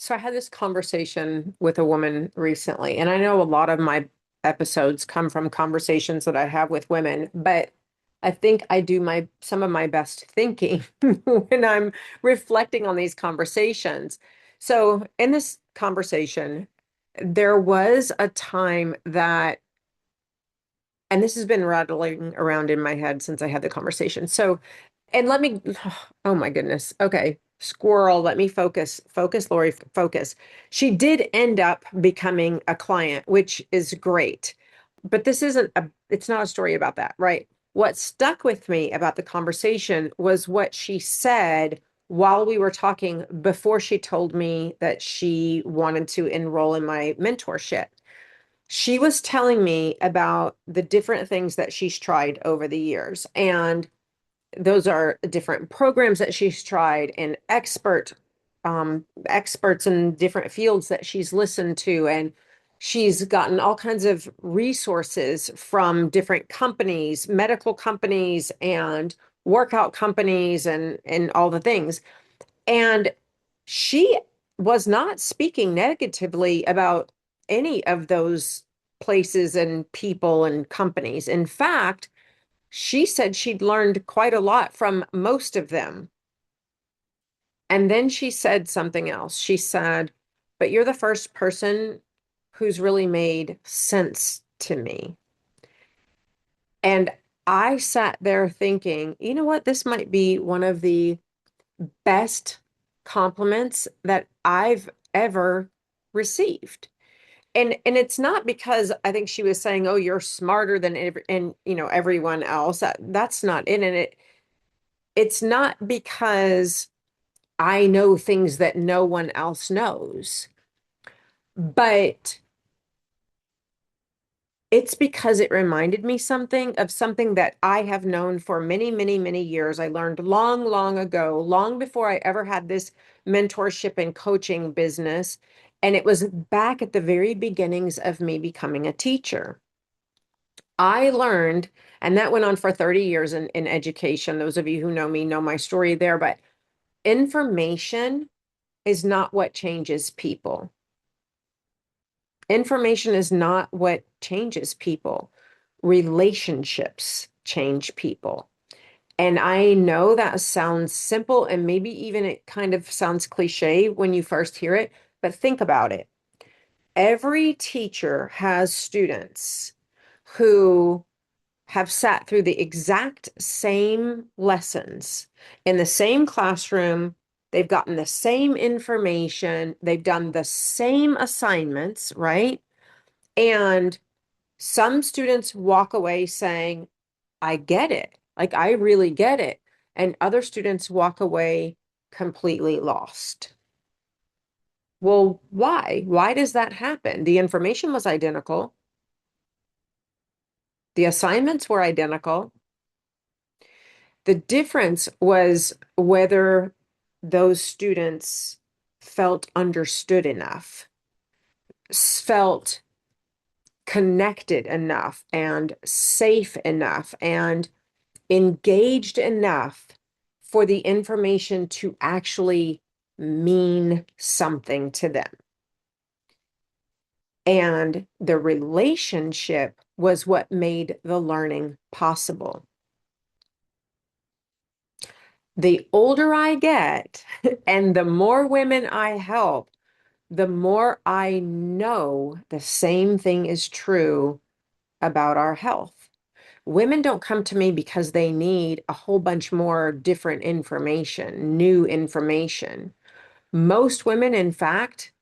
So I had this conversation with a woman recently, and I know a lot of my episodes come from conversations that I have with women, but I think I do my some of my best thinking when I'm reflecting on these conversations. So in this conversation, there was a time that, and this has been rattling around in my head since I had the conversation. So, and let me, oh my goodness. Okay. Squirrel, let me focus, Lori, focus. She did end up becoming a client, which is great. But it's not a story about that, right? What stuck with me about the conversation was what she said while we were talking before she told me that she wanted to enroll in my mentorship. She was telling me about the different things that she's tried over the years. And those are different programs that she's tried and experts in different fields that she's listened to. And she's gotten all kinds of resources from different companies, medical companies and workout companies and all the things. And she was not speaking negatively about any of those places and people and companies. In fact, she said she'd learned quite a lot from most of them. And then she said something else. She said, but you're the first person who's really made sense to me. And I sat there thinking, you know what? This might be one of the best compliments that I've ever received. And it's not because I think she was saying, "Oh, you're smarter than everyone else." That's not it. And it's not because I know things that no one else knows, but it's because it reminded me something of something that I have known for many, many, many years. I learned long, long ago, long before I ever had this mentorship and coaching business. And it was back at the very beginnings of me becoming a teacher. I learned, and that went on for 30 years in education. Those of you who know me know my story there, but information is not what changes people. Information is not what changes people. Relationships change people. And I know that sounds simple and maybe even it kind of sounds cliche when you first hear it, but think about it. Every teacher has students who have sat through the exact same lessons in the same classroom. They've gotten the same information. They've done the same assignments, right? And some students walk away saying, I get it. Like, I really get it. And other students walk away completely lost. Well, why? Why does that happen? The information was identical. The assignments were identical. The difference was whether those students felt understood enough, felt connected enough, and safe enough, and engaged enough for the information to actually mean something to them. And the relationship was what made the learning possible. The older I get and the more women I help, the more I know the same thing is true about our health. Women don't come to me because they need a whole bunch more different information, new information. Most women, in fact,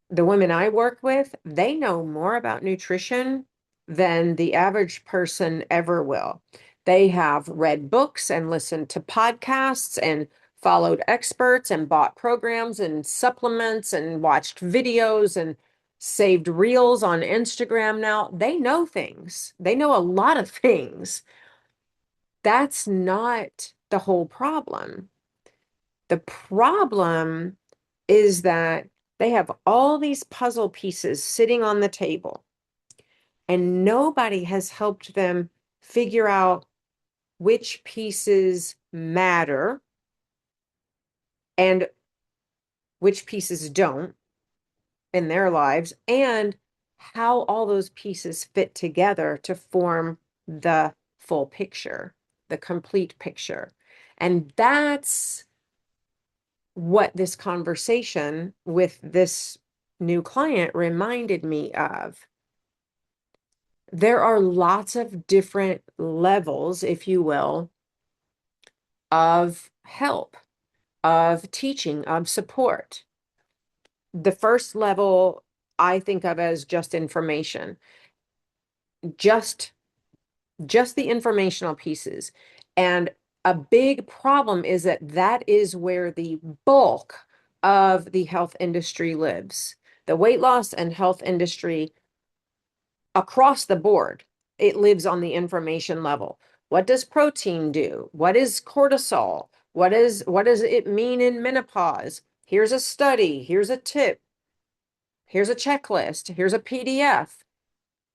the women I work with, they know more about nutrition than the average person ever will. They have read books and listened to podcasts and followed experts and bought programs and supplements and watched videos and saved reels on Instagram now. They know things. They know a lot of things. That's not the whole problem. The problem is that they have all these puzzle pieces sitting on the table, and nobody has helped them figure out which pieces matter and which pieces don't in their lives, and how all those pieces fit together to form the full picture, the complete picture. And that's what this conversation with this new client reminded me of. There are lots of different levels, if you will, of help, of teaching, of support. The first level I think of as just information, just just the informational pieces. And a big problem is that that is where the bulk of the health industry lives. The weight loss and health industry across the board, it lives on the information level. What does protein do? What is cortisol? What does it mean in menopause? Here's a study, here's a tip, here's a checklist, here's a PDF.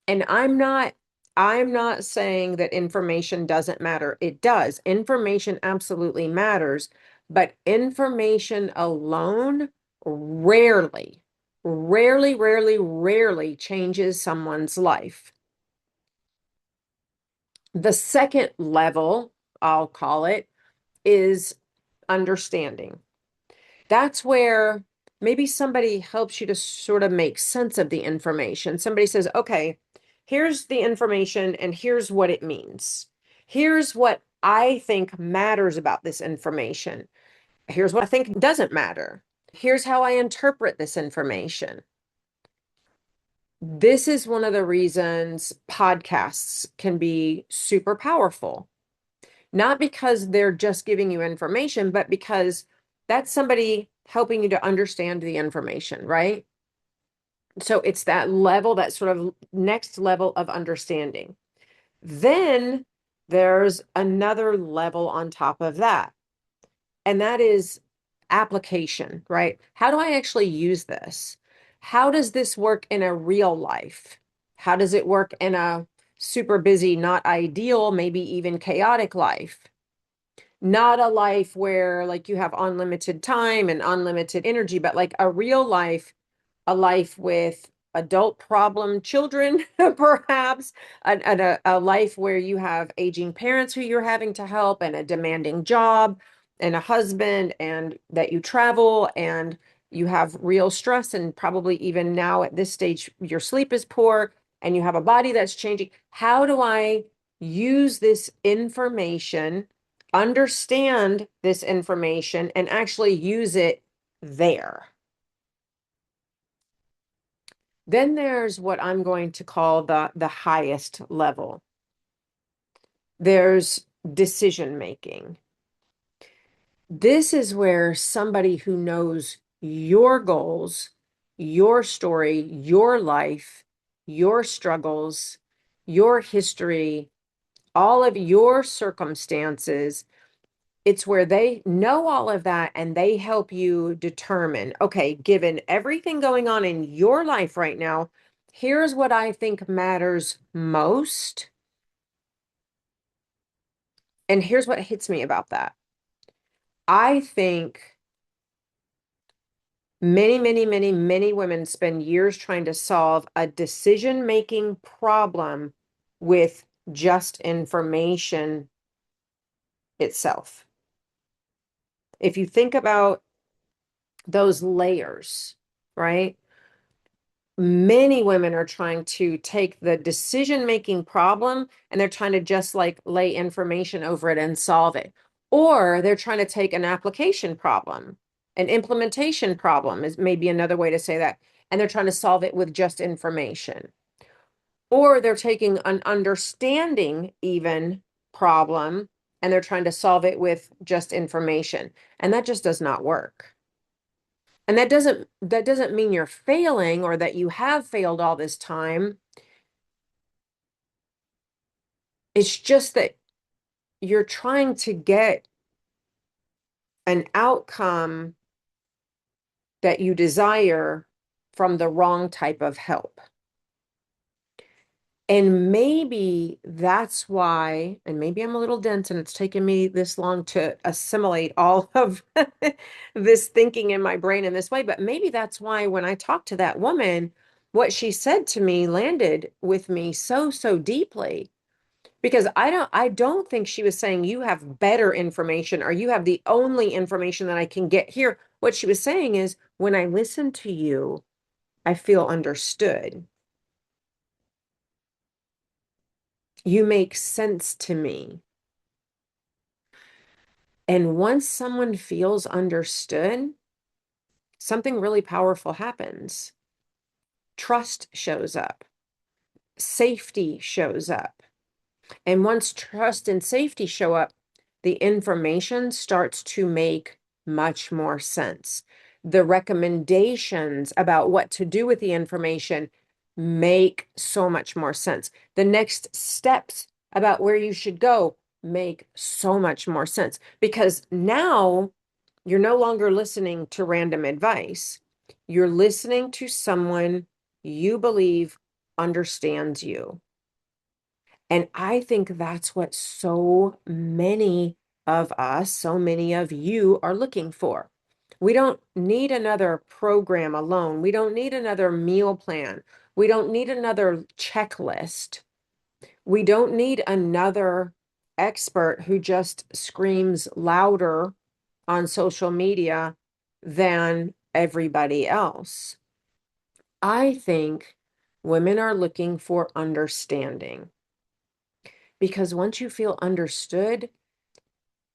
And I'm not saying that information doesn't matter. It does. Information absolutely matters, but information alone rarely, rarely changes someone's life. The second level, I'll call it, is understanding. That's where maybe somebody helps you to sort of make sense of the information. Somebody says, okay, here's the information and here's what it means. Here's what I think matters about this information. Here's what I think doesn't matter. Here's how I interpret this information. This is one of the reasons podcasts can be super powerful. Not because they're just giving you information, but because that's somebody helping you to understand the information, right? So it's that level, that sort of next level of understanding. Then there's another level on top of that, and that is application, right? How do I actually use this? How does this work in a real life? How does it work in a super busy, not ideal, maybe even chaotic life? Not a life where like you have unlimited time and unlimited energy, but like a real life, a life with adult problem children, perhaps, a life where you have aging parents who you're having to help, and a demanding job, and a husband, and that you travel, and you have real stress, and probably even now at this stage, your sleep is poor, and you have a body that's changing. How do I use this information, understand this information, and actually use it there? Then there's what I'm going to call the highest level. There's decision making. This is where somebody who knows your goals, your story, your life, your struggles, your history, all of your circumstances, it's where they know all of that and they help you determine, okay, given everything going on in your life right now, here's what I think matters most. And here's what hits me about that. I think many women spend years trying to solve a decision-making problem with just information itself. If you think about those layers, right? Many women are trying to take the decision-making problem and they're trying to just like lay information over it and solve it. Or they're trying to take an application problem, an implementation problem is maybe another way to say that, and they're trying to solve it with just information. Or they're taking an understanding even problem and they're trying to solve it with just information. And that just does not work. And that doesn't mean you're failing or that you have failed all this time. It's just that you're trying to get an outcome that you desire from the wrong type of help. And maybe that's why, and maybe I'm a little dense and it's taken me this long to assimilate all of this thinking in my brain in this way, but maybe that's why when I talked to that woman, what she said to me landed with me so, so deeply. Because I don't think she was saying you have better information or you have the only information that I can get here. What she was saying is when I listen to you, I feel understood. You make sense to me. And once someone feels understood, something really powerful happens. Trust shows up, safety shows up. And once trust and safety show up, the information starts to make much more sense. The recommendations about what to do with the information make so much more sense. The next steps about where you should go make so much more sense because now you're no longer listening to random advice. You're listening to someone you believe understands you. And I think that's what so many of us, so many of you are looking for. We don't need another program alone. We don't need another meal plan. We don't need another checklist. We don't need another expert who just screams louder on social media than everybody else. I think women are looking for understanding. Because once you feel understood,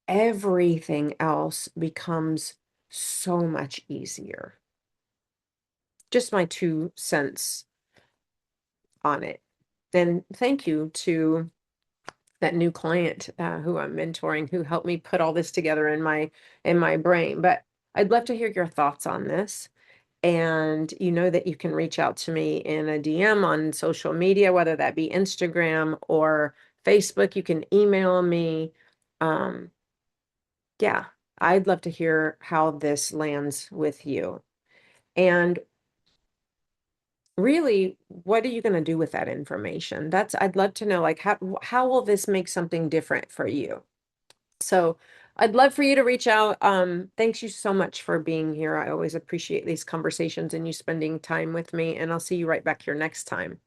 everything else becomes so much easier. Just my 2 cents on it. And thank you to that new client who I'm mentoring, who helped me put all this together in my brain. But I'd love to hear your thoughts on this. And you know that you can reach out to me in a DM on social media, whether that be Instagram or Facebook. You can email me. Um, yeah, I'd love to hear how this lands with you. And really, what are you going to do with that information? I'd love to know, like, how will this make something different for you? So I'd love for you to reach out. Thanks you so much for being here. I always appreciate these conversations and you spending time with me, and I'll see you right back here next time.